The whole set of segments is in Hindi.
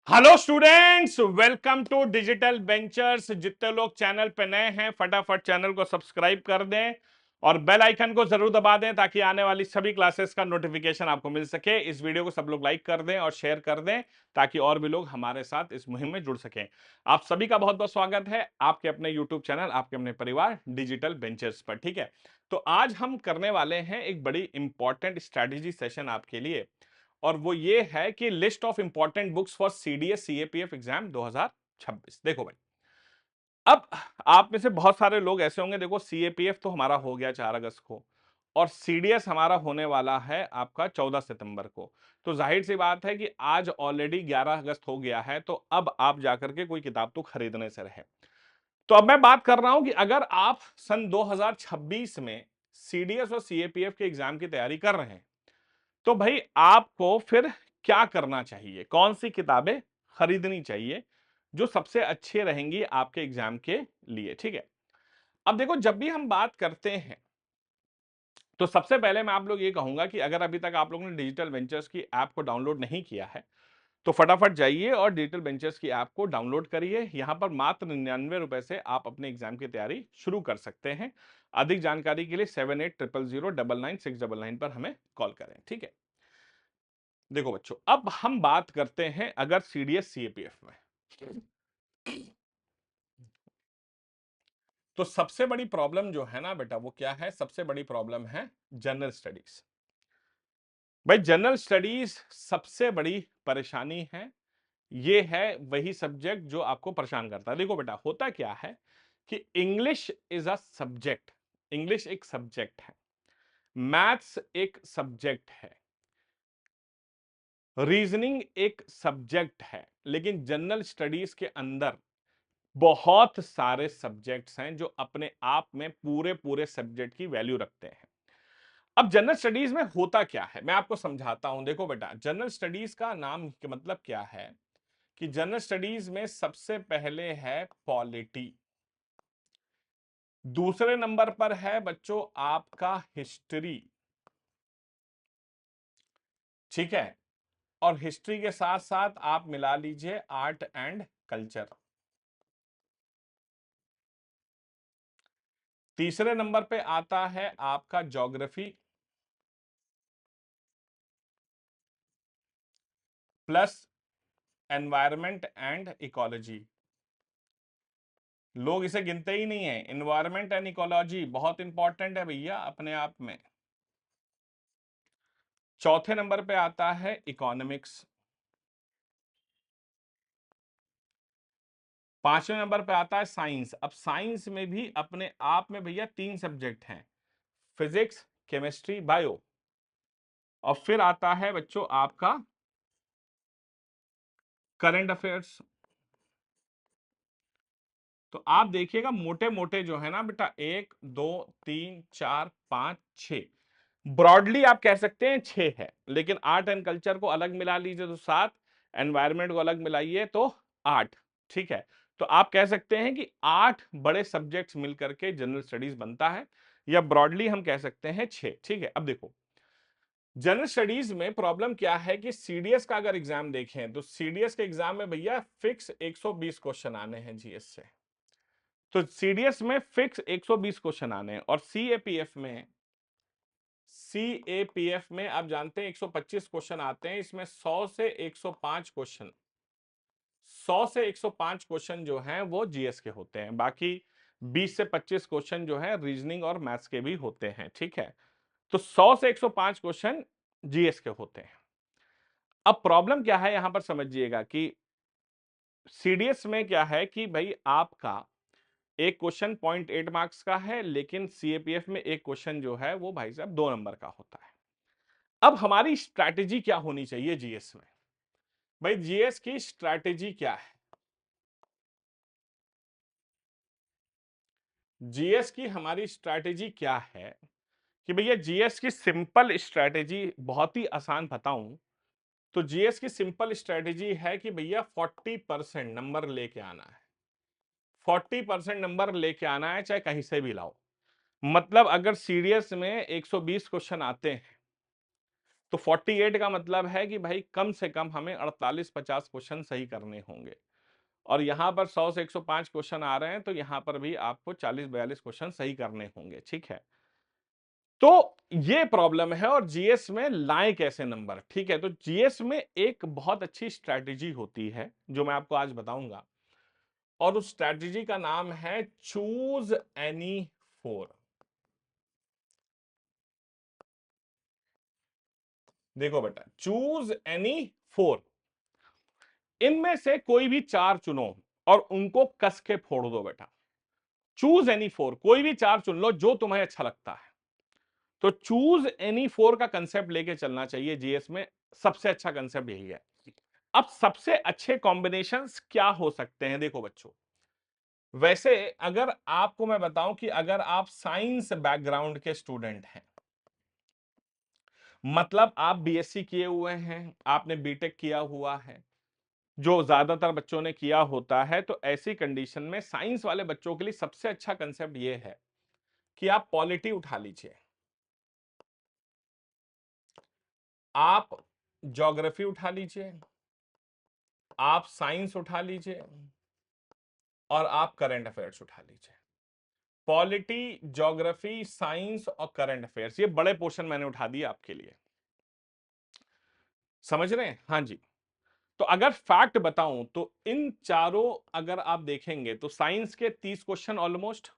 Hello students, welcome to digital ventures. जितने लोग चैनल पे नए हैं फटाफट चैनल को सब्सक्राइब कर दें और बेल आइकन को जरूर दबा दें ताकि आने वाली सभी क्लासेस का नोटिफिकेशन आपको मिल सके। इस वीडियो को सब लोग लाइक कर दें और शेयर कर दें ताकि और भी लोग हमारे साथ इस मुहिम में जुड़ सकें। आप सभी का बहुत बहुत स्वागत है आपके अपने यूट्यूब चैनल, आपके अपने परिवार डिजिटल वेंचर्स पर। ठीक है, तो आज हम करने वाले हैं एक बड़ी इंपॉर्टेंट स्ट्रैटेजी सेशन आपके लिए, और वो ये है कि list of important books for CDS CAPF exam 2026। देखो भाई, अब आप में से बहुत सारे लोग ऐसे होंगे, देखो सीएपीएफ तो हमारा हो गया 4 अगस्त को और सीडीएस हमारा होने वाला है आपका 14 सितंबर को। तो जाहिर सी बात है कि आज ऑलरेडी 11 अगस्त हो गया है, तो अब आप जाकर के कोई किताब तो खरीदने से रहे। तो अब मैं बात कर रहा हूं कि अगर आप सन 2026 में सीडीएस और सीएपीएफ के एग्जाम की तैयारी कर रहे हैं तो भाई आपको फिर क्या करना चाहिए, कौन सी किताबें खरीदनी चाहिए जो सबसे अच्छी रहेंगी आपके एग्जाम के लिए। ठीक है, अब देखो जब भी हम बात करते हैं तो सबसे पहले मैं आप लोग ये कहूंगा कि अगर अभी तक आप लोगों ने डिजिटल वेंचर्स की ऐप को डाउनलोड नहीं किया है तो फटाफट जाइए और डिजिटल वेंचर्स की ऐप को डाउनलोड करिए। यहां पर मात्र 99 रुपए से आप अपने एग्जाम की तैयारी शुरू कर सकते हैं। अधिक जानकारी के लिए 7800099699 पर हमें कॉल करें। ठीक है, देखो बच्चों, अब हम बात करते हैं अगर सीडीएस सीएपीएफ में, तो सबसे बड़ी प्रॉब्लम जो है ना बेटा वो क्या है? सबसे बड़ी प्रॉब्लम है जनरल स्टडीज। भाई जनरल स्टडीज सबसे बड़ी परेशानी है। ये है वही सब्जेक्ट जो आपको परेशान करता है। देखो बेटा, होता क्या है कि English is a subject, English एक सब्जेक्ट है, मैथ्स एक सब्जेक्ट है, रीजनिंग एक सब्जेक्ट है, लेकिन जनरल स्टडीज के अंदर बहुत सारे सब्जेक्ट्स हैं जो अपने आप में पूरे पूरे सब्जेक्ट की वैल्यू रखते हैं। अब जनरल स्टडीज में होता क्या है मैं आपको समझाता हूं। देखो बेटा, जनरल स्टडीज का नाम के मतलब क्या है कि जनरल स्टडीज में सबसे पहले है पॉलिटी, दूसरे नंबर पर है बच्चों आपका हिस्ट्री। ठीक है, और हिस्ट्री के साथ साथ आप मिला लीजिए आर्ट एंड कल्चर। तीसरे नंबर पे आता है आपका geography plus environment and ecology. लोग इसे गिनते ही नहीं है। एनवायरमेंट एंड इकोलॉजी बहुत इंपॉर्टेंट है भैया अपने आप में। चौथे नंबर पे आता है इकोनॉमिक्स। पांचवें नंबर पे आता है साइंस। अब साइंस में भी अपने आप में भैया 3 सब्जेक्ट हैं, फिजिक्स, केमिस्ट्री, बायो। और फिर आता है बच्चों आपका करंट अफेयर्स। तो आप देखिएगा मोटे मोटे जो है ना बेटा, 1 2 3 4 5 6, ब्रॉडली आप कह सकते हैं 6 है, लेकिन आर्ट एंड कल्चर को अलग मिला लीजिए तो 7, एनवायरमेंट को अलग मिलाइए तो 8। ठीक है, तो आप कह सकते हैं कि 8 बड़े सब्जेक्ट्स मिलकर के जनरल स्टडीज बनता है, या ब्रॉडली हम कह सकते हैं 6। ठीक है, अब देखो जनरल स्टडीज में प्रॉब्लम क्या है कि सीडीएस का अगर एग्जाम देखें तो सीडीएस के एग्जाम में भैया फिक्स 120 क्वेश्चन आने हैं जीएस से। तो सीडीएस में फिक्स 120 क्वेश्चन आने हैं, और सीएपीएफ में आप जानते हैं 125 क्वेश्चन आते हैं। इसमें 100 से 105 क्वेश्चन, 100 से 105 क्वेश्चन जो हैं वो जीएस के होते हैं। बाकी 20 से 25 क्वेश्चन जो है रीजनिंग और मैथ्स के भी होते हैं। ठीक है, तो 100 से 105 क्वेश्चन जीएस के होते हैं। अब प्रॉब्लम क्या है यहां पर समझिएगा कि सीडीएस में क्या है कि भाई आपका एक क्वेश्चन 0.8 मार्क्स का है, लेकिन सीएपीएफ में एक क्वेश्चन जो है वो भाई साहब 2 नंबर का होता है। अब हमारी स्ट्रैटेजी क्या होनी चाहिए जीएस में? भाई जीएस की स्ट्रैटेजी क्या है? जीएस की हमारी स्ट्रैटेजी क्या है कि भैया जीएस की सिंपल स्ट्रैटेजी बहुत ही आसान बताऊं तो जीएस की सिंपल स्ट्रैटेजी है कि भैया 40% नंबर लेके आना है। 40% नंबर लेके आना है, चाहे कहीं से भी लाओ। मतलब अगर सीडीएस में 120 क्वेश्चन आते हैं तो 48 का मतलब है कि भाई कम से कम हमें 48-50 क्वेश्चन सही करने होंगे, और यहां पर 100 से 105 क्वेश्चन आ रहे हैं, तो यहां पर भी आपको 40-42 क्वेश्चन सही करने होंगे। ठीक है, तो ये प्रॉब्लम है। और जीएस में लाएं कैसे नंबर? ठीक है, तो जीएस में एक बहुत अच्छी स्ट्रैटेजी होती है जो मैं आपको आज बताऊंगा, और उस स्ट्रैटेजी का नाम है चूज एनी 4। देखो बेटा, चूज एनी 4, इनमें से कोई भी 4 चुनो और उनको कस के फोड़ दो बेटा। चूज एनी 4, कोई भी 4 चुन लो जो तुम्हें अच्छा लगता है। तो चूज एनी 4 का कंसेप्ट लेके चलना चाहिए जीएस में, सबसे अच्छा कंसेप्ट यही है। अब सबसे अच्छे कॉम्बिनेशंस क्या हो सकते हैं? देखो बच्चों, वैसे अगर आपको मैं बताऊं कि अगर आप साइंस बैकग्राउंड के स्टूडेंट हैं, मतलब आप बीएससी किए हुए हैं, आपने बीटेक किया हुआ है, जो ज्यादातर बच्चों ने किया होता है, तो ऐसी कंडीशन में साइंस वाले बच्चों के लिए सबसे अच्छा कंसेप्ट यह है कि आप पॉलिटी उठा लीजिए, आप ज्योग्राफी उठा लीजिए, आप साइंस उठा लीजिए, और आप करंट अफेयर्स उठा लीजिए। पॉलिटी, ज्योग्राफी, साइंस और करंट अफेयर्स, ये बड़े पोर्शन मैंने उठा दिए आपके लिए। समझ रहे हैं? हाँ जी। तो अगर फैक्ट बताऊं तो इन चारों अगर आप देखेंगे तो साइंस के 30 क्वेश्चन ऑलमोस्ट,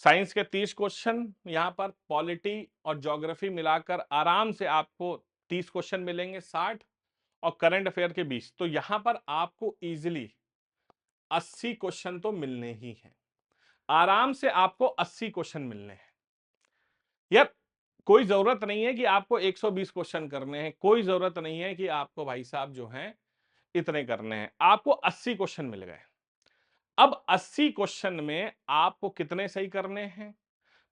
साइंस के 30 क्वेश्चन, यहां पर पॉलिटी और ज्योग्राफी मिलाकर आराम से आपको 30 क्वेश्चन मिलेंगे, 60, और करंट अफेयर के 20। तो यहां पर आपको इजीली 80 क्वेश्चन तो मिलने ही हैं, आराम से आपको 80 क्वेश्चन मिलने हैं यार। कोई जरूरत नहीं है कि आपको 120 क्वेश्चन करने हैं, कोई जरूरत नहीं है कि आपको भाई साहब जो हैं इतने करने हैं, आपको 80 क्वेश्चन मिल गए। अब 80 क्वेश्चन में आपको कितने सही करने हैं?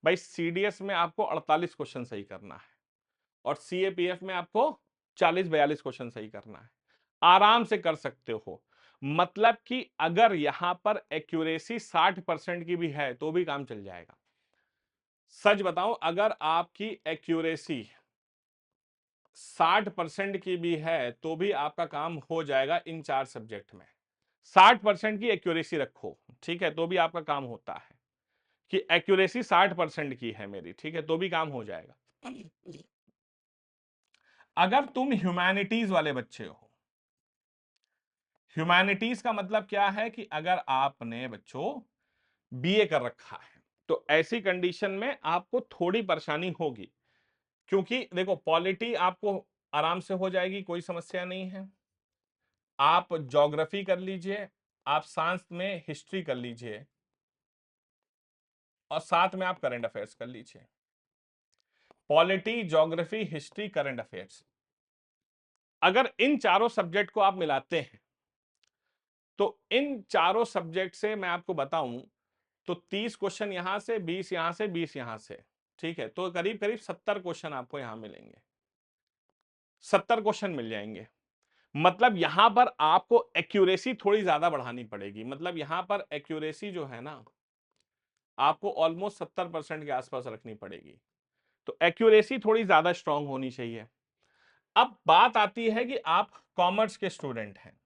भाई सीडीएस में आपको 48 क्वेश्चन सही करना है, और सीएपीएफ में आपको 40-42 क्वेश्चन सही करना है। आराम से कर सकते हो। मतलब कि अगर यहां पर एक्यूरेसी 60% की भी है तो भी काम चल जाएगा। सच बताऊं, अगर आपकी एक्यूरेसी 60% की भी है तो भी आपका काम हो जाएगा इन 4 सब्जेक्ट में। 60% की एक्यूरेसी रखो, ठीक है, तो भी आपका काम होता है कि एक्यूरेसी 60% की है मेरी, ठीक है, तो भी काम हो जाएगा। अगर तुम ह्यूमैनिटीज वाले बच्चे हो, ह्यूमैनिटीज का मतलब क्या है कि अगर आपने बच्चों बीए कर रखा है, तो ऐसी कंडीशन में आपको थोड़ी परेशानी होगी, क्योंकि देखो पॉलिटी आपको आराम से हो जाएगी, कोई समस्या नहीं है। आप ज्योग्राफी कर लीजिए, आप साइंस में हिस्ट्री कर लीजिए, और साथ में आप करंट अफेयर्स कर लीजिए। Polity, geography, history, current affairs, अगर इन चारों सब्जेक्ट को आप मिलाते हैं तो इन चारों सब्जेक्ट से मैं आपको बताऊं तो 30 क्वेश्चन यहां से, 20 यहां से, 20 यहां से, ठीक है, तो करीब करीब 70 क्वेश्चन आपको यहां मिलेंगे, 70 क्वेश्चन मिल जाएंगे। मतलब यहां पर आपको एक्यूरेसी थोड़ी ज्यादा बढ़ानी पड़ेगी, मतलब यहां पर एक्यूरेसी जो है ना आपको ऑलमोस्ट 70% के आसपास रखनी पड़ेगी, तो एक्यूरेसी थोड़ी ज्यादा स्ट्रांग होनी चाहिए। अब बात आती है कि आप कॉमर्स के स्टूडेंट हैं।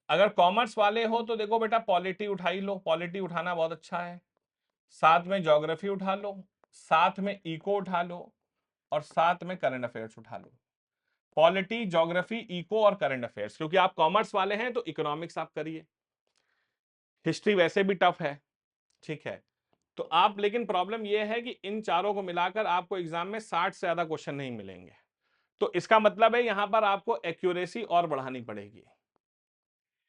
अगर कॉमर्स वाले हो तो देखो बेटा, पॉलिटी उठा ही लो, पॉलिटी उठाना बहुत अच्छा है, साथ में ज्योग्राफी उठा लो, साथ में इको उठा लो, और साथ में करंट अफेयर्स उठा लो। पॉलिटी, ज्योग्राफी, इको और करंट अफेयर्स, क्योंकि आप कॉमर्स वाले हैं तो इकोनॉमिक्स आप करिए, हिस्ट्री वैसे भी टफ है, ठीक है। तो आप, लेकिन प्रॉब्लम यह है कि इन चारों को मिलाकर आपको एग्जाम में 60 से ज्यादा क्वेश्चन नहीं मिलेंगे, तो इसका मतलब है यहां पर आपको एक्यूरेसी और बढ़ानी पड़ेगी,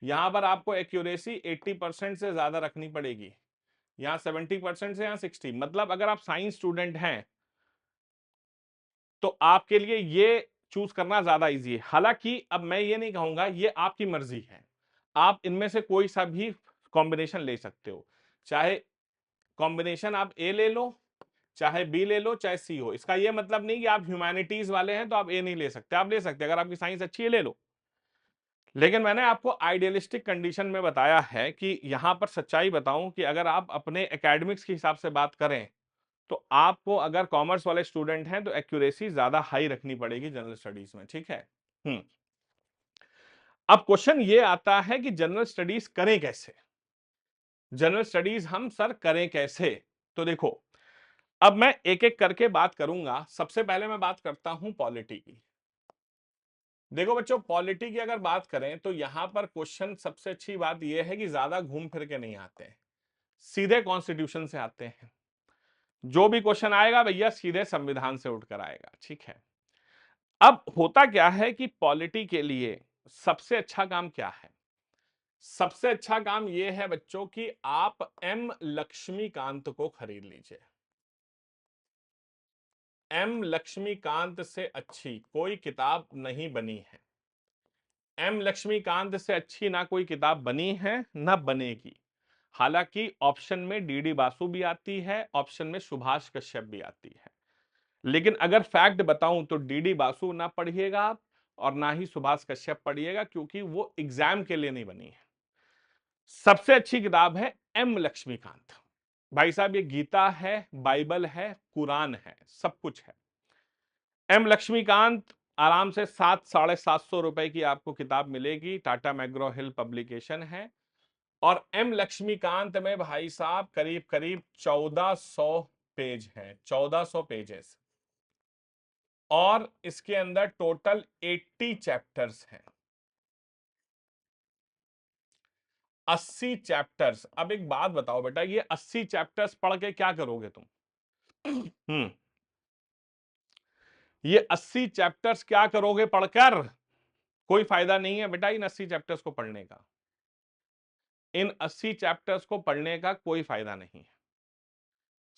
यहां पर आपको एक्यूरेसी 80% से ज्यादा रखनी पड़ेगी, यहां 70% से यहां 60। मतलब अगर आप साइंस स्टूडेंट हैं तो आपके लिए ये चूज करना ज्यादा इजी है। हालांकि अब मैं ये नहीं कहूंगा, ये आपकी मर्जी है, आप इनमें से कोई सा भी कॉम्बिनेशन ले सकते हो, चाहे कॉम्बिनेशन आप ए ले लो, चाहे बी ले लो, चाहे सी हो। इसका ये मतलब नहीं कि आप ह्यूमैनिटीज वाले हैं तो आप ए नहीं ले सकते, आप ले सकते, अगर आपकी साइंस अच्छी है ले लो। लेकिन मैंने आपको आइडियलिस्टिक कंडीशन में बताया है कि यहां पर सच्चाई बताऊं कि अगर आप अपने एकेडमिक्स के हिसाब से बात करें तो आपको अगर कॉमर्स वाले स्टूडेंट हैं तो एक्यूरेसी ज्यादा हाई रखनी पड़ेगी जनरल स्टडीज में, ठीक है। अब क्वेश्चन ये आता है कि जनरल स्टडीज करें कैसे, जनरल स्टडीज हम सर करें कैसे। तो देखो, अब मैं एक एक करके बात करूंगा। सबसे पहले मैं बात करता हूं पॉलिटी की। देखो बच्चों, पॉलिटी की अगर बात करें तो यहां पर क्वेश्चन सबसे अच्छी बात यह है कि ज्यादा घूम फिर के नहीं आते हैं, सीधे कॉन्स्टिट्यूशन से आते हैं। जो भी क्वेश्चन आएगा भैया सीधे संविधान से उठकर आएगा, ठीक है। अब होता क्या है कि पॉलिटी के लिए सबसे अच्छा काम क्या है? सबसे अच्छा काम यह है बच्चों कि आप एम लक्ष्मीकांत को खरीद लीजिए। एम लक्ष्मीकांत से अच्छी कोई किताब नहीं बनी है। एम लक्ष्मीकांत से अच्छी ना कोई किताब बनी है ना बनेगी। हालांकि ऑप्शन में डीडी बासु भी आती है, ऑप्शन में सुभाष कश्यप भी आती है, लेकिन अगर फैक्ट बताऊं तो डीडी बासु ना पढ़िएगा आप और ना ही सुभाष कश्यप पढ़िएगा, क्योंकि वो एग्जाम के लिए नहीं बनी है। सबसे अच्छी किताब है एम लक्ष्मीकांत। भाई साहब, ये गीता है, बाइबल है, कुरान है, सब कुछ है। एम लक्ष्मीकांत आराम से 700-750 रुपए की आपको किताब मिलेगी, टाटा मैग्रो हिल पब्लिकेशन है। और एम लक्ष्मीकांत में भाई साहब करीब करीब 1400 पेज हैं, 1400 पेजेस। और इसके अंदर टोटल 80 चैप्टर्स हैं, 80 चैप्टर्स। अब एक बात बताओ बेटा, ये 80 चैप्टर्स पढ़ के क्या करोगे तुम? ये 80 चैप्टर्स क्या करोगे पढ़कर? कोई फायदा नहीं है बेटा इन 80 चैप्टर्स को पढ़ने का। इन 80 चैप्टर्स को पढ़ने का कोई फायदा नहीं है।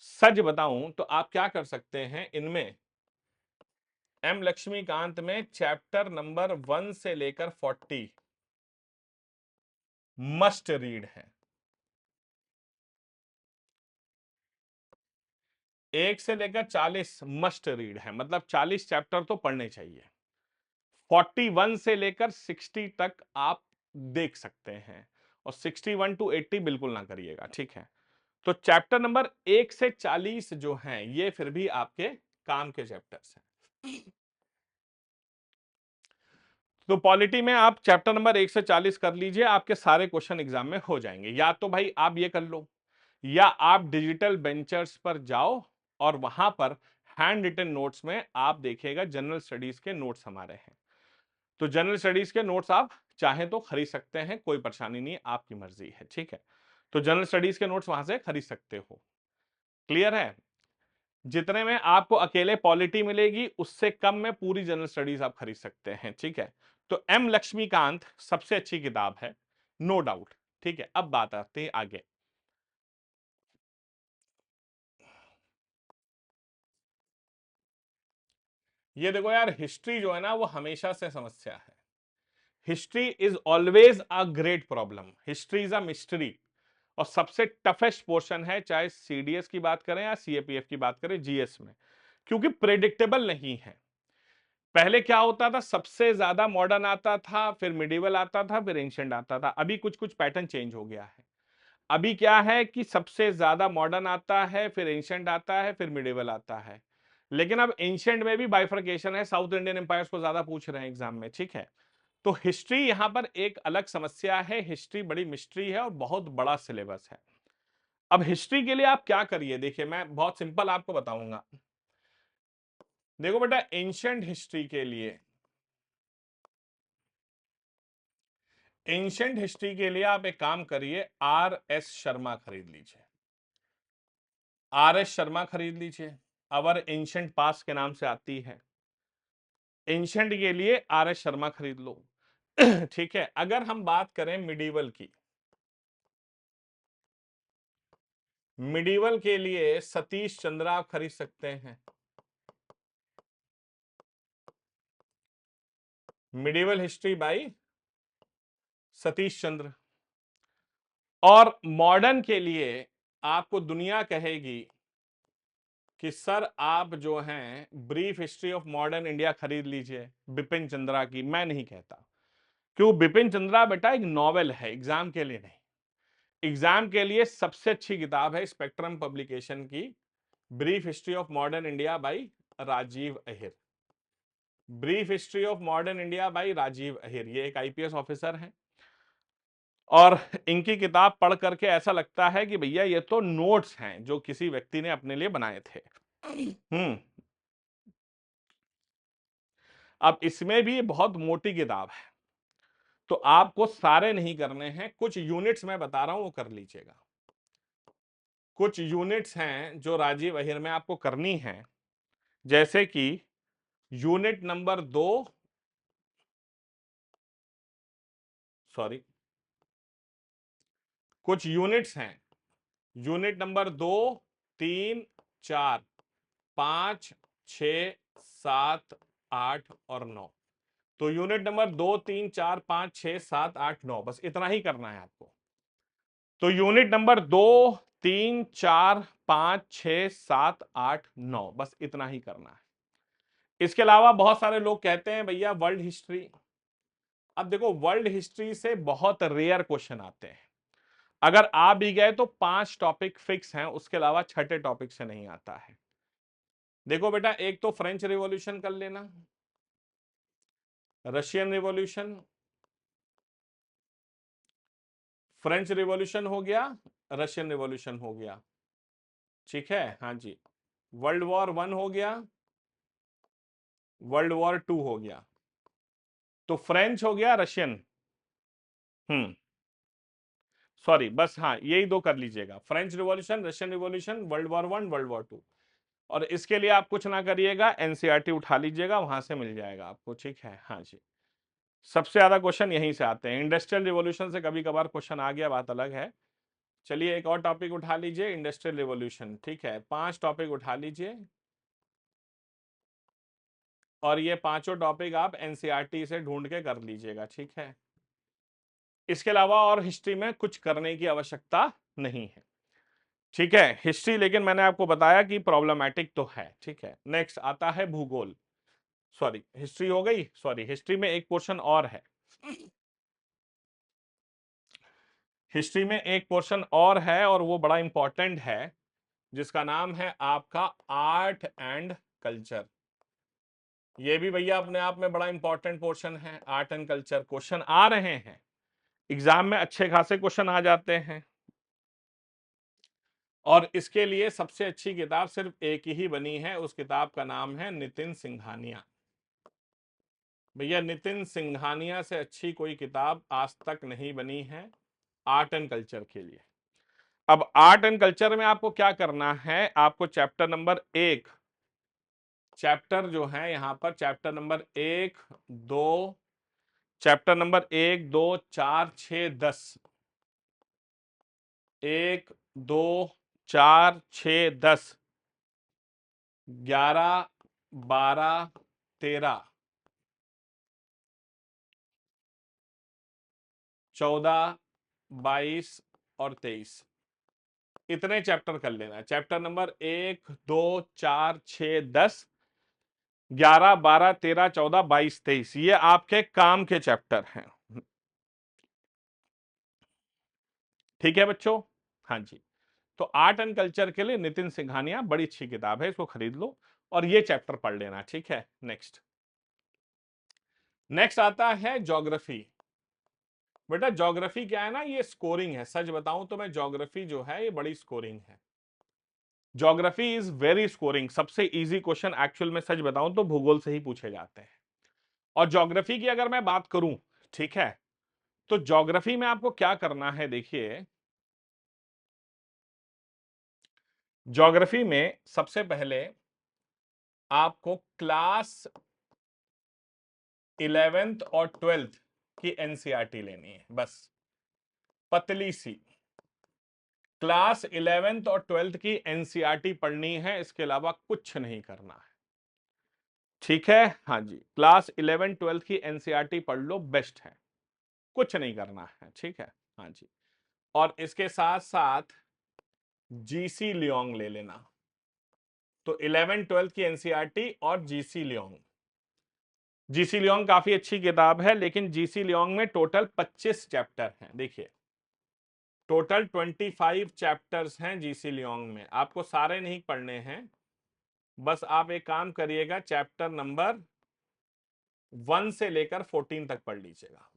सच बताऊं तो आप क्या कर सकते हैं, इनमें एम लक्ष्मीकांत में चैप्टर नंबर 1 से लेकर 40 मस्ट रीड है। 1 से लेकर 40 मस्ट रीड है, मतलब 40 चैप्टर तो पढ़ने चाहिए। 41 से लेकर 60 तक आप देख सकते हैं, और 61 टू 80 बिल्कुल ना करिएगा, ठीक है। तो चैप्टर नंबर 1 से 40 जो हैं ये फिर भी आपके काम के चैप्टर्स हैं। तो पॉलिटी में आप चैप्टर नंबर 1 से 40 कर लीजिए, आपके सारे क्वेश्चन एग्जाम में हो जाएंगे। या तो भाई आप ये कर लो, या आप डिजिटल बेंचर्स पर जाओ और वहां पर हैंड रिटन नोट्स में आप देखिएगा जनरल स्टडीज के नोट्स हमारे हैं। तो जनरल स्टडीज के नोट्स आप चाहें तो खरीद सकते हैं, कोई परेशानी नहीं, आपकी मर्जी है, ठीक है। तो जनरल स्टडीज के नोट्स वहां से खरीद सकते हो। क्लियर है? जितने में आपको अकेले पॉलिटी मिलेगी उससे कम में पूरी जनरल स्टडीज आप खरीद सकते हैं, ठीक है। तो एम लक्ष्मीकांत सबसे अच्छी किताब है, नो डाउट, ठीक है। अब बात आती है आगे। ये देखो यार, हिस्ट्री जो है ना वो हमेशा से समस्या है। History is always a great problem, history is a mystery. और सबसे टफेस्ट पोर्शन है, चाहे सीडीएस की बात करें या सीएपीएफ की बात करें, जीएस में, क्योंकि प्रेडिक्टेबल नहीं है। पहले क्या होता था, सबसे ज्यादा मॉडर्न आता था, फिर मिडिवल आता था, फिर एंशिएंट आता था। अभी कुछ कुछ पैटर्न चेंज हो गया है। अभी क्या है कि सबसे ज्यादा मॉडर्न आता है, फिर एंशिएंट आता है, फिर मिडिवल आता है। लेकिन अब एंशिएंट में भी बाइफर्केशन है, साउथ इंडियन एम्पायर्स को ज्यादा पूछ रहे हैं एग्जाम में, ठीक है। तो हिस्ट्री यहां पर एक अलग समस्या है, हिस्ट्री बड़ी मिस्ट्री है और बहुत बड़ा सिलेबस है। अब हिस्ट्री के लिए आप क्या करिए, देखिए मैं बहुत सिंपल आपको बताऊंगा। देखो बेटा, एंशिएंट हिस्ट्री के लिए, एंशिएंट हिस्ट्री के लिए आप एक काम करिए, आर एस शर्मा खरीद लीजिए। आर एस शर्मा खरीद लीजिए, अवर एंशिएंट पास के नाम से आती है। एंशिएंट के लिए आर एस शर्मा खरीद लो। ठीक है। अगर हम बात करें मिडिवल की, मिडिवल के लिए सतीश चंद्र आप खरीद सकते हैं। Medieval history by Satish Chandra. और मॉडर्न के लिए आपको दुनिया कहेगी कि सर आप जो हैं brief history of modern India खरीद लीजिए बिपिन चंद्रा की। मैं नहीं कहता, क्यों? बिपिन चंद्रा बेटा एक नॉवेल है, एग्जाम के लिए नहीं। एग्जाम के लिए सबसे अच्छी किताब है स्पेक्ट्रम पब्लिकेशन की brief history of modern India by Rajiv Ahir. Brief history of modern India by Rajiv Ahir, ये एक आईपीएस ऑफिसर हैं और इनकी किताब पढ़ करके ऐसा लगता है कि भैया ये तो नोट्स हैं जो किसी व्यक्ति ने अपने लिए बनाए थे। अब इसमें भी बहुत मोटी किताब है, तो आपको सारे नहीं करने हैं, कुछ यूनिट्स मैं बता रहा हूं वो कर लीजिएगा। कुछ यूनिट्स हैं जो राजीव अहिर में आपको करनी है, जैसे कि यूनिट नंबर 2, सॉरी कुछ यूनिट्स हैं, यूनिट नंबर 2, 3, 4, 5, 6, 7, 8 और 9। तो यूनिट नंबर 2, 3, 4, 5, 6, 7, 8, 9, बस इतना ही करना है आपको। तो यूनिट नंबर 2, 3, 4, 5, 6, 7, 8, 9, बस इतना ही करना है। इसके अलावा बहुत सारे लोग कहते हैं भैया वर्ल्ड हिस्ट्री। अब देखो वर्ल्ड हिस्ट्री से बहुत रेयर क्वेश्चन आते हैं, अगर आ भी गए तो 5 टॉपिक फिक्स हैं, उसके अलावा छठे टॉपिक से नहीं आता है। देखो बेटा, एक तो फ्रेंच रिवॉल्यूशन कर लेना, रशियन रिवॉल्यूशन, फ्रेंच रिवॉल्यूशन हो गया, रशियन रिवॉल्यूशन हो गया, ठीक है, हाँ जी। वर्ल्ड वॉर 1 हो गया, वर्ल्ड वॉर 2 हो गया, तो फ्रेंच हो गया, रशियन, सॉरी, बस हाँ यही दो कर लीजिएगा, French revolution, Russian revolution, world war 1, world war 2। और इसके लिए आप कुछ ना करिएगा, एनसीईआरटी उठा लीजिएगा, वहां से मिल जाएगा आपको, ठीक है, हाँ जी। सबसे ज्यादा क्वेश्चन यहीं से आते हैं, इंडस्ट्रियल रिवॉल्यूशन से कभी कभार क्वेश्चन आ गया, बात अलग है। चलिए एक और टॉपिक उठा लीजिए, इंडस्ट्रियल रिवॉल्यूशन, ठीक है, 5 टॉपिक उठा लीजिए और ये पांचों टॉपिक आप एनसीईआरटी से ढूंढ के कर लीजिएगा, ठीक है। इसके अलावा और हिस्ट्री में कुछ करने की आवश्यकता नहीं है, ठीक है। हिस्ट्री लेकिन मैंने आपको बताया कि प्रॉब्लमैटिक तो है, ठीक है। नेक्स्ट आता है भूगोल, सॉरी हिस्ट्री हो गई, सॉरी हिस्ट्री में एक पोर्शन और है, हिस्ट्री में एक पोर्शन और है और वो बड़ा इंपॉर्टेंट है, जिसका नाम है आपका आर्ट एंड कल्चर। ये भी भैया अपने आप में बड़ा इंपॉर्टेंट पोर्शन है, आर्ट एंड कल्चर। क्वेश्चन आ रहे हैं एग्जाम में, अच्छे खासे क्वेश्चन आ जाते हैं, और इसके लिए सबसे अच्छी किताब सिर्फ एक ही बनी है, उस किताब का नाम है नितिन सिंघानिया। भैया नितिन सिंघानिया से अच्छी कोई किताब आज तक नहीं बनी है आर्ट एंड कल्चर के लिए। अब आर्ट एंड कल्चर में आपको क्या करना है, आपको चैप्टर नंबर 1, चैप्टर जो है यहां पर चैप्टर नंबर 1, 2, चैप्टर नंबर 1, 2, 4, 6, 10, 1, 2, 4, 6, 10, 11, 12, 13, 14, 22 और 23, इतने चैप्टर कर लेना। चैप्टर नंबर 1, 2, 4, 6, 10, 11, 12, 13, 14, 22, 23, ये आपके काम के चैप्टर हैं, ठीक है बच्चों, हाँ जी। तो आर्ट एंड कल्चर के लिए नितिन सिंघानिया बड़ी अच्छी किताब है, इसको खरीद लो और ये चैप्टर पढ़ लेना, ठीक है। नेक्स्ट नेक्स्ट आता है ज्योग्राफी। बेटा ज्योग्राफी क्या है ना, ये स्कोरिंग है, सच बताऊं तो मैं ज्योग्राफी जो है ये बड़ी स्कोरिंग है, ज्योग्राफी इज वेरी स्कोरिंग। सबसे इजी क्वेश्चन एक्चुअल में सच बताऊं तो भूगोल से ही पूछे जाते हैं, और ज्योग्राफी की अगर मैं बात करूं, ठीक है, तो ज्योग्राफी में आपको क्या करना है, देखिए ज्योग्राफी में सबसे पहले आपको क्लास 11th और 12th की एनसीईआरटी लेनी है, बस पतली सी क्लास 11th और 12th की एनसीईआरटी पढ़नी है, इसके अलावा कुछ नहीं करना है, ठीक है, हाँ जी। क्लास 11 12 की एनसीईआरटी पढ़ लो, बेस्ट है, कुछ नहीं करना है, ठीक है, हाँ जी। और इसके साथ साथ जीसी लियोंग ले लेना, तो 11 12 की एनसीईआरटी और जीसी लियोंग। जीसी लियोंग काफी अच्छी किताब है, लेकिन जीसी लियोंग में टोटल 25 चैप्टर हैं, देखिए टोटल 25 चैप्टर्स हैं जीसी लियोंग में, आपको सारे नहीं पढ़ने हैं, बस आप एक काम करिएगा, चैप्टर नंबर 1 से लेकर 14 तक पढ़ लीजिएगा।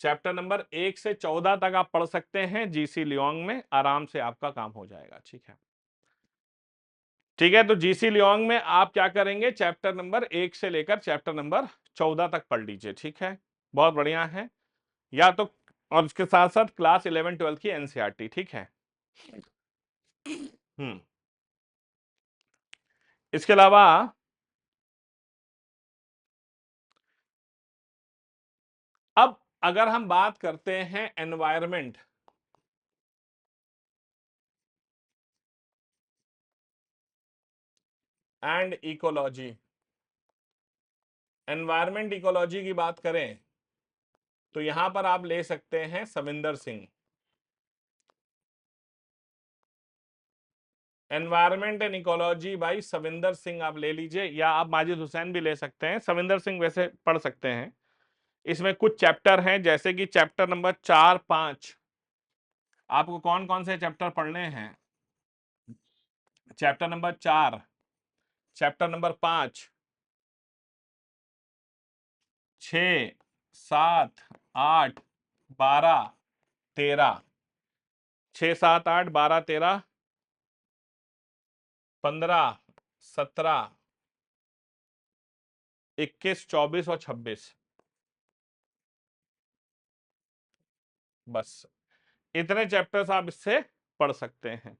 चैप्टर नंबर 1 से 14 तक आप पढ़ सकते हैं जीसी लियोंग में, आराम से आपका काम हो जाएगा। ठीक है, ठीक है। तो जीसी लियोंग में आप क्या करेंगे, चैप्टर नंबर 1 से लेकर चैप्टर नंबर 14 तक पढ़ लीजिए। ठीक है, बहुत बढ़िया है। या तो और उसके साथ साथ क्लास 11 12 की एनसीईआरटी। ठीक है। इसके अलावा अब अगर हम बात करते हैं environment, and ecology, environment ecology की बात करें तो यहां पर आप ले सकते हैं Savinder Singh. Environment and ecology by Savinder Singh आप ले लीजिए, या आप माजिद हुसैन भी ले सकते हैं, सविंदर सिंह वैसे पढ़ सकते हैं। इसमें कुछ चैप्टर हैं, जैसे कि चैप्टर नंबर 4 5। आपको कौन कौन से चैप्टर पढ़ने हैं? चैप्टर नंबर 4, चैप्टर नंबर 5, 6 7 8 12 13, 6 7 8 12 13 15 17 21 24 और 26, बस इतने चैप्टर्स आप इससे पढ़ सकते हैं।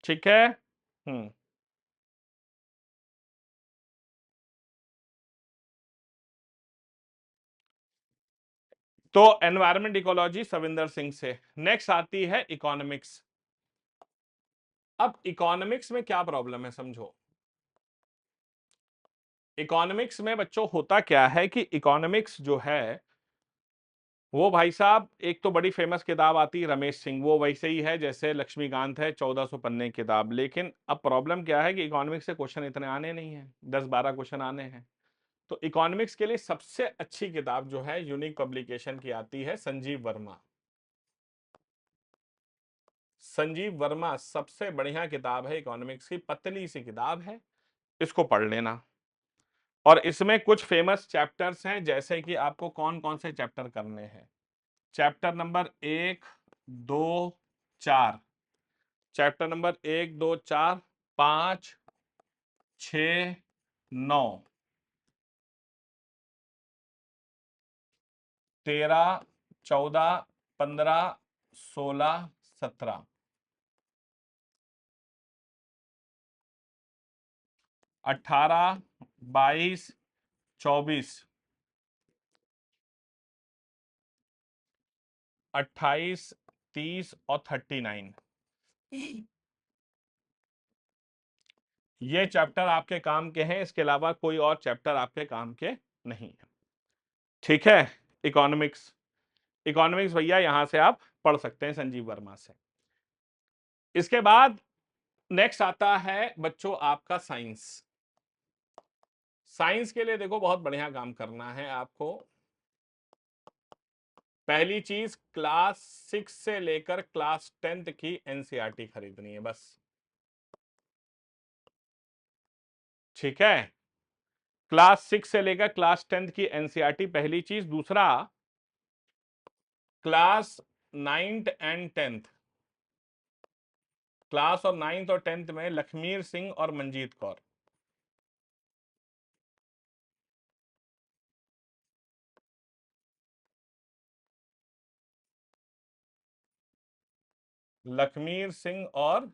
ठीक है। तो एनवायरमेंट इकोलॉजी सविंदर सिंह से। नेक्स्ट आती है इकोनॉमिक्स। अब इकोनॉमिक्स में क्या प्रॉब्लम है समझो। इकोनॉमिक्स में बच्चों होता क्या है कि इकोनॉमिक्स जो है वो भाई साहब, एक तो बड़ी फेमस किताब आती है रमेश सिंह, वो वैसे ही है जैसे लक्ष्मीकांत है, 1400 पन्ने की किताब। लेकिन अब प्रॉब्लम क्या है कि इकोनॉमिक्स से क्वेश्चन इतने आने नहीं है, 10-12 क्वेश्चन आने हैं। तो इकोनॉमिक्स के लिए सबसे अच्छी किताब जो है यूनिक पब्लिकेशन की आती है संजीव वर्मा। संजीव वर्मा सबसे बढ़िया किताब है इकोनॉमिक्स की, पतली सी किताब है, इसको पढ़ लेना। और इसमें कुछ फेमस चैप्टर्स हैं, जैसे कि आपको कौन कौन से चैप्टर करने हैं। चैप्टर नंबर 1 2 4, चैप्टर नंबर 1 2 4 5 6 9 13 14 15 16 17 18 22 24 28 30 और 39, ये चैप्टर आपके काम के हैं। इसके अलावा कोई और चैप्टर आपके काम के नहीं है। ठीक है। इकोनॉमिक्स, इकोनॉमिक्स भैया यहां से आप पढ़ सकते हैं संजीव वर्मा से। इसके बाद नेक्स्ट आता है बच्चों आपका साइंस। साइंस के लिए देखो बहुत बढ़िया काम करना है आपको। पहली चीज, क्लास 6 से लेकर क्लास 10th की एनसीईआरटी खरीदनी है बस। ठीक है, क्लास 6 से लेकर क्लास 10th की एनसीईआरटी पहली चीज। दूसरा, class 9th and 10th, class और 9th और 10th में लखमीर सिंह और मंजीत कौर। लखमीर सिंह और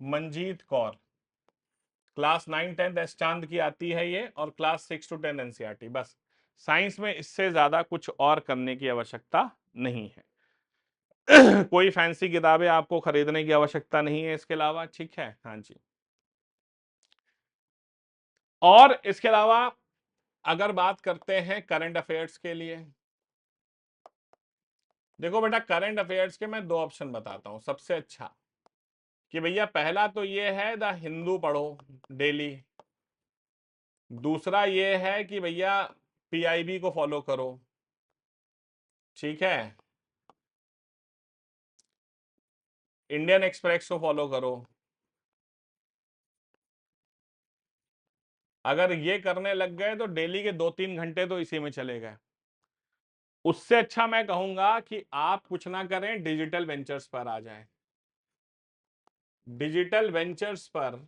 मंजीत कौर, क्लास 9 10 एस चांद की आती है ये, और क्लास 6 to 10 एनसीईआरटी बस। साइंस में इससे ज्यादा कुछ और करने की आवश्यकता नहीं है। कोई फैंसी किताबें आपको खरीदने की आवश्यकता नहीं है इसके अलावा। ठीक है, हाँ जी। और इसके अलावा अगर बात करते हैं करंट अफेयर्स के लिए, देखो बेटा करंट अफेयर्स के मैं दो ऑप्शन बताता हूं सबसे अच्छा। कि भैया पहला तो ये है द हिंदू पढ़ो डेली, दूसरा ये है कि भैया पीआईबी को फॉलो करो। ठीक है, इंडियन एक्सप्रेस को फॉलो करो। अगर ये करने लग गए तो डेली के 2-3 घंटे तो इसी में चले गए। उससे अच्छा मैं कहूंगा कि आप कुछ ना करें, डिजिटल वेंचर्स पर आ जाएं। डिजिटल वेंचर्स पर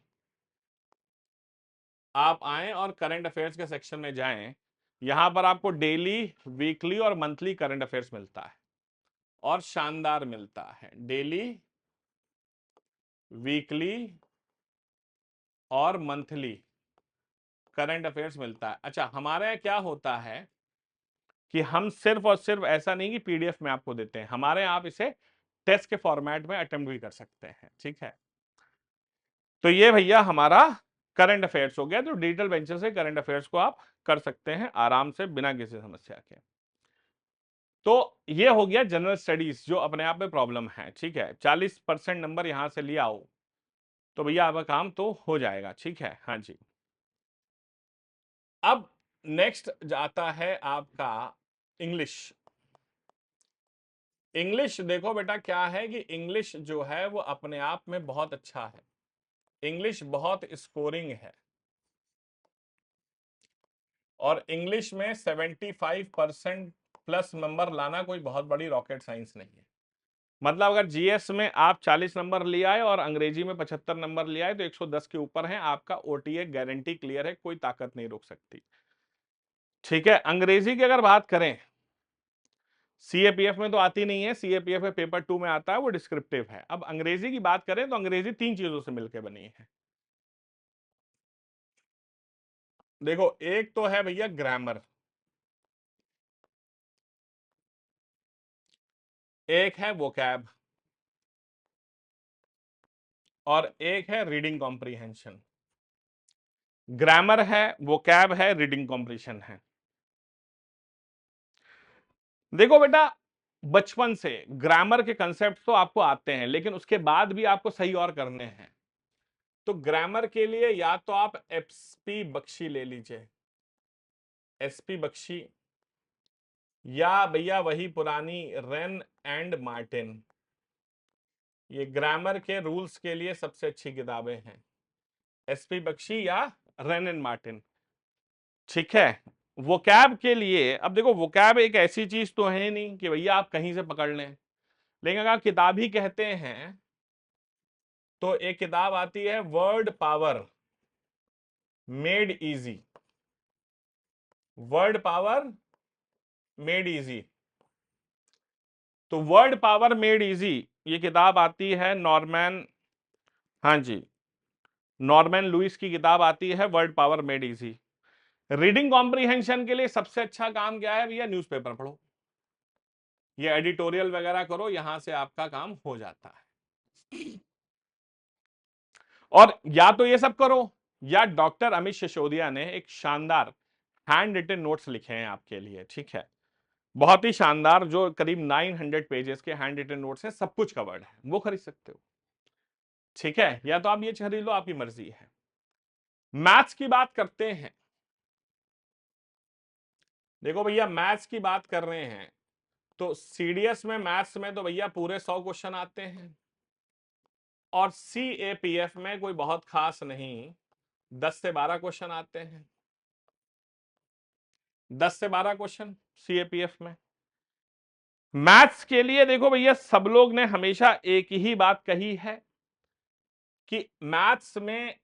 आप आएं और करंट अफेयर्स के सेक्शन में जाएं। यहां पर आपको डेली, वीकली और मंथली करंट अफेयर्स मिलता है, और शानदार मिलता है। डेली, वीकली और मंथली करंट अफेयर्स मिलता है। अच्छा, हमारे यहाँ क्या होता है कि हम सिर्फ और सिर्फ ऐसा नहीं कि पीडीएफ में आपको देते हैं, हमारे यहाँ आप इसे टेस्ट के फॉर्मेट में अटेम्प्ट भी कर सकते हैं। ठीक है, तो ये भैया हमारा करंट अफेयर्स हो गया। तो डिजिटल वेंचर से करंट अफेयर्स को आप कर सकते हैं आराम से, बिना किसी समस्या के। तो ये हो गया जनरल स्टडीज, जो अपने आप में प्रॉब्लम है। ठीक है, 40% नंबर यहां से ले आओ तो भैया आपका काम तो हो जाएगा। ठीक है, हाँ जी। अब नेक्स्ट आता है आपका इंग्लिश। इंग्लिश देखो बेटा, क्या है कि इंग्लिश जो है वो अपने आप में बहुत अच्छा है। इंग्लिश बहुत स्कोरिंग है, और इंग्लिश में 75% प्लस नंबर लाना कोई बहुत बड़ी रॉकेट साइंस नहीं है। मतलब अगर जीएस में आप 40 नंबर ले आए और अंग्रेजी में 75 नंबर ले आए तो 110 के ऊपर है, आपका ओटीए गारंटी क्लियर है, कोई ताकत नहीं रोक सकती। ठीक है, अंग्रेजी की अगर बात करें, सीएपीएफ में तो आती नहीं है, सीएपीएफ में पेपर 2 में आता है, वो डिस्क्रिप्टिव है। अब अंग्रेजी की बात करें तो अंग्रेजी 3 चीजों से मिलकर बनी है। देखो, एक तो है भैया ग्रामर, एक है वोकैब, और एक है रीडिंग कॉम्प्रीहेंशन। ग्रामर है, वोकैब है, रीडिंग कॉम्प्रीहेंशन है। देखो बेटा, बचपन से ग्रामर के कंसेप्ट तो आपको आते हैं, लेकिन उसके बाद भी आपको सही और करने हैं। तो ग्रामर के लिए या तो आप एसपी बख्शी ले लीजिए, एसपी बख्शी, या भैया वही पुरानी रेन एंड मार्टिन। ये ग्रामर के रूल्स के लिए सबसे अच्छी किताबें हैं, एसपी बख्शी या रेन एंड मार्टिन। ठीक है, वोकैब के लिए, अब देखो वोकैब एक ऐसी चीज तो है नहीं कि भैया आप कहीं से पकड़ लें, लेकिन अगर किताब ही कहते हैं तो एक किताब आती है word power made easy. Word power made easy, तो वर्ड पावर मेड इजी ये किताब आती है नॉर्मैन, हाँ जी, नॉर्मैन लुइस की किताब आती है word power made easy. Reading comprehension के लिए सबसे अच्छा काम क्या है भैया? न्यूज़पेपर पढ़ो, ये एडिटोरियल वगैरह करो, यहां से आपका काम हो जाता है। और या तो ये सब करो, या डॉक्टर अमित सिसोदिया ने एक शानदार हैंड रिटन नोट्स लिखे हैं आपके लिए। ठीक है, बहुत ही शानदार, जो करीब 900 पेजेस के हैंड रिटन नोट्स हैं, सब कुछ कवर्ड है, वो खरीद सकते हो। ठीक है, या तो आप ये खरीद लो, आपकी मर्जी है। मैथ्स की बात करते हैं। देखो भैया, मैथ्स की बात कर रहे हैं तो सीडीएस में मैथ्स में तो भैया पूरे 100 क्वेश्चन आते हैं, और सीएपीएफ में कोई बहुत खास नहीं, 10 से 12 क्वेश्चन आते हैं। 10 से 12 क्वेश्चन सीएपीएफ में। मैथ्स के लिए देखो भैया, सब लोग ने हमेशा एक ही बात कही है कि मैथ्स में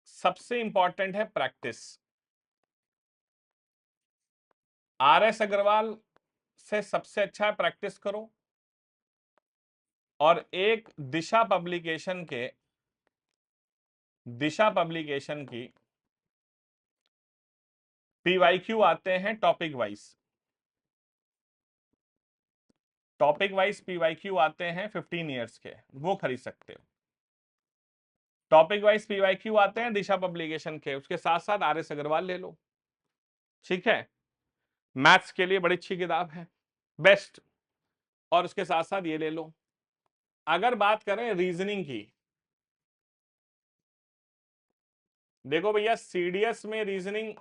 सबसे इंपॉर्टेंट है प्रैक्टिस। आरएस अग्रवाल से सबसे अच्छा है प्रैक्टिस करो, और एक दिशा पब्लिकेशन की पीवाईक्यू आते हैं topic wise. Topic wise PYQ आते हैं 15 ईयर्स के, वो खरीद सकते हो। टॉपिक वाइज पीवाईक्यू आते हैं दिशा पब्लिकेशन के, उसके साथ साथ आरएस अग्रवाल ले लो। ठीक है, मैथ्स के लिए बड़ी अच्छी किताब है, बेस्ट। और उसके साथ साथ ये ले लो। अगर बात करें रीजनिंग की, देखो भैया, सीडीएस में रीजनिंग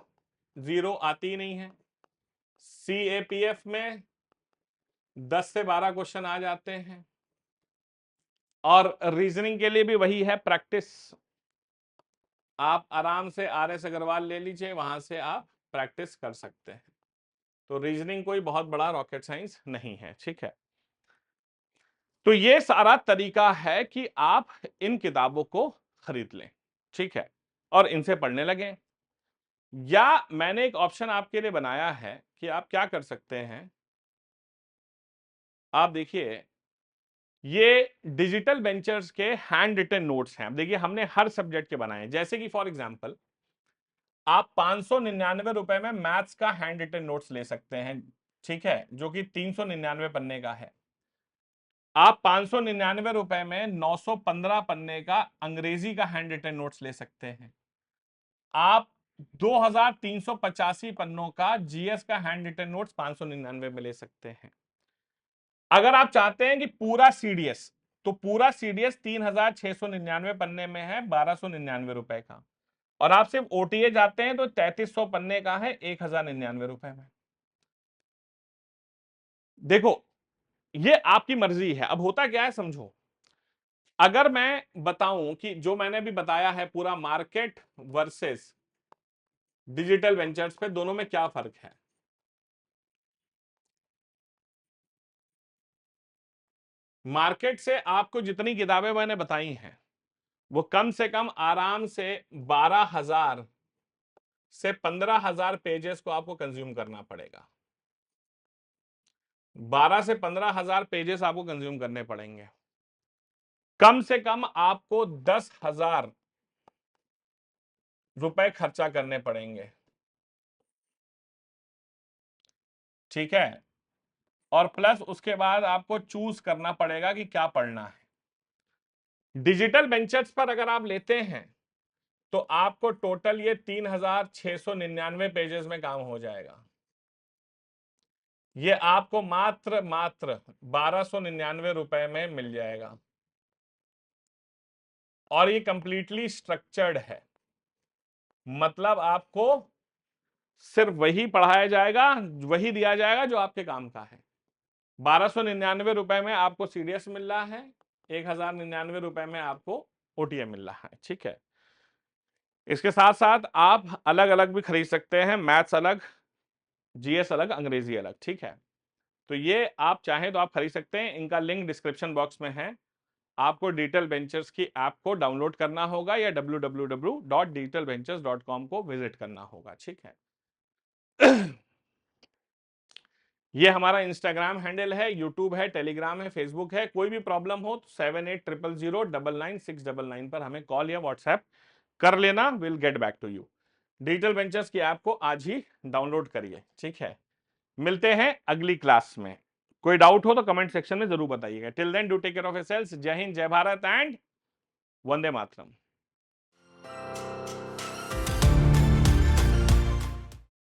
0 आती नहीं है, सीएपीएफ में 10 से 12 क्वेश्चन आ जाते हैं। और रीजनिंग के लिए भी वही है प्रैक्टिस। आप आराम से RS अग्रवाल ले लीजिए, वहां से आप प्रैक्टिस कर सकते हैं। तो रीजनिंग कोई बहुत बड़ा रॉकेट साइंस नहीं है, ठीक है। तो ये सारा तरीका है कि आप इन किताबों को खरीद लें, ठीक है, और इनसे पढ़ने लगें। या मैंने एक ऑप्शन आपके लिए बनाया है कि आप क्या कर सकते हैं। आप देखिए, ये डिजिटल वेंचर्स के हैंड रिटन नोट्स हैं। अब देखिए, हमने हर सब्जेक्ट के बनाए हैं। जैसे कि फॉर एग्जांपल, आप 599 रुपए में मैथ्स का हैंड रिटन नोट्स ले सकते हैं, ठीक है, जो कि 399 पन्ने का है। आप 599 रुपए में 915 पन्ने का अंग्रेजी का हैंड रिटन नोट्स ले सकते हैं। आप 2385 पन्नों का GS का हैंड रिटन नोट्स 599 में ले सकते हैं। अगर आप चाहते हैं कि पूरा CDS, तो पूरा CDS 3699 पन्ने में है, 1299 रुपए का। और आप सिर्फ OTA जाते हैं तो 3300 पन्ने का है, 1099 रुपए में। देखो, ये आपकी मर्जी है। अब होता क्या है समझो, अगर मैं बताऊं कि जो मैंने भी बताया है पूरा मार्केट वर्सेस डिजिटल वेंचर्स पे, दोनों में क्या फर्क है। मार्केट से आपको जितनी किताबें मैंने बताई हैं, वो कम से कम आराम से 12,000 से 15,000 पेजेस को आपको कंज्यूम करना पड़ेगा। 12 से 15,000 पेजेस आपको कंज्यूम करने पड़ेंगे। कम से कम आपको 10,000 रुपए खर्चा करने पड़ेंगे, ठीक है। और प्लस उसके बाद आपको चूज करना पड़ेगा कि क्या पढ़ना है। डिजिटल वेंचर्स पर अगर आप लेते हैं तो आपको टोटल ये 3,699 पेजेस में काम हो जाएगा। ये आपको मात्र 1299 रुपए में मिल जाएगा। और ये कंप्लीटली स्ट्रक्चर्ड है, मतलब आपको सिर्फ वही पढ़ाया जाएगा, वही दिया जाएगा जो आपके काम का है। 1299 रुपए में आपको CDS मिल रहा है, 1099 रुपए में आपको OTA मिल रहा है, ठीक है। इसके साथ साथ आप अलग अलग भी खरीद सकते हैं, मैथ्स अलग, GS अलग, अंग्रेजी अलग, ठीक है। तो ये आप चाहें तो आप खरीद सकते हैं। इनका लिंक डिस्क्रिप्शन बॉक्स में है। आपको डिजिटल वेंचर्स की ऐप को डाउनलोड करना होगा या www.digitalventures.com को विजिट करना होगा, ठीक है। ये हमारा इंस्टाग्राम हैंडल है, यूट्यूब है, टेलीग्राम है, फेसबुक है। कोई भी प्रॉब्लम हो तो 7800099699 पर हमें कॉल या व्हाट्सएप कर लेना, will get back to you. Digital ventures की ऐप को आज ही डाउनलोड करिए, ठीक है। मिलते हैं अगली क्लास में। कोई डाउट हो तो कमेंट सेक्शन में जरूर बताइएगा। Till then do take care of yourselves. जय हिंद, जय भारत एंड वंदे मातरम।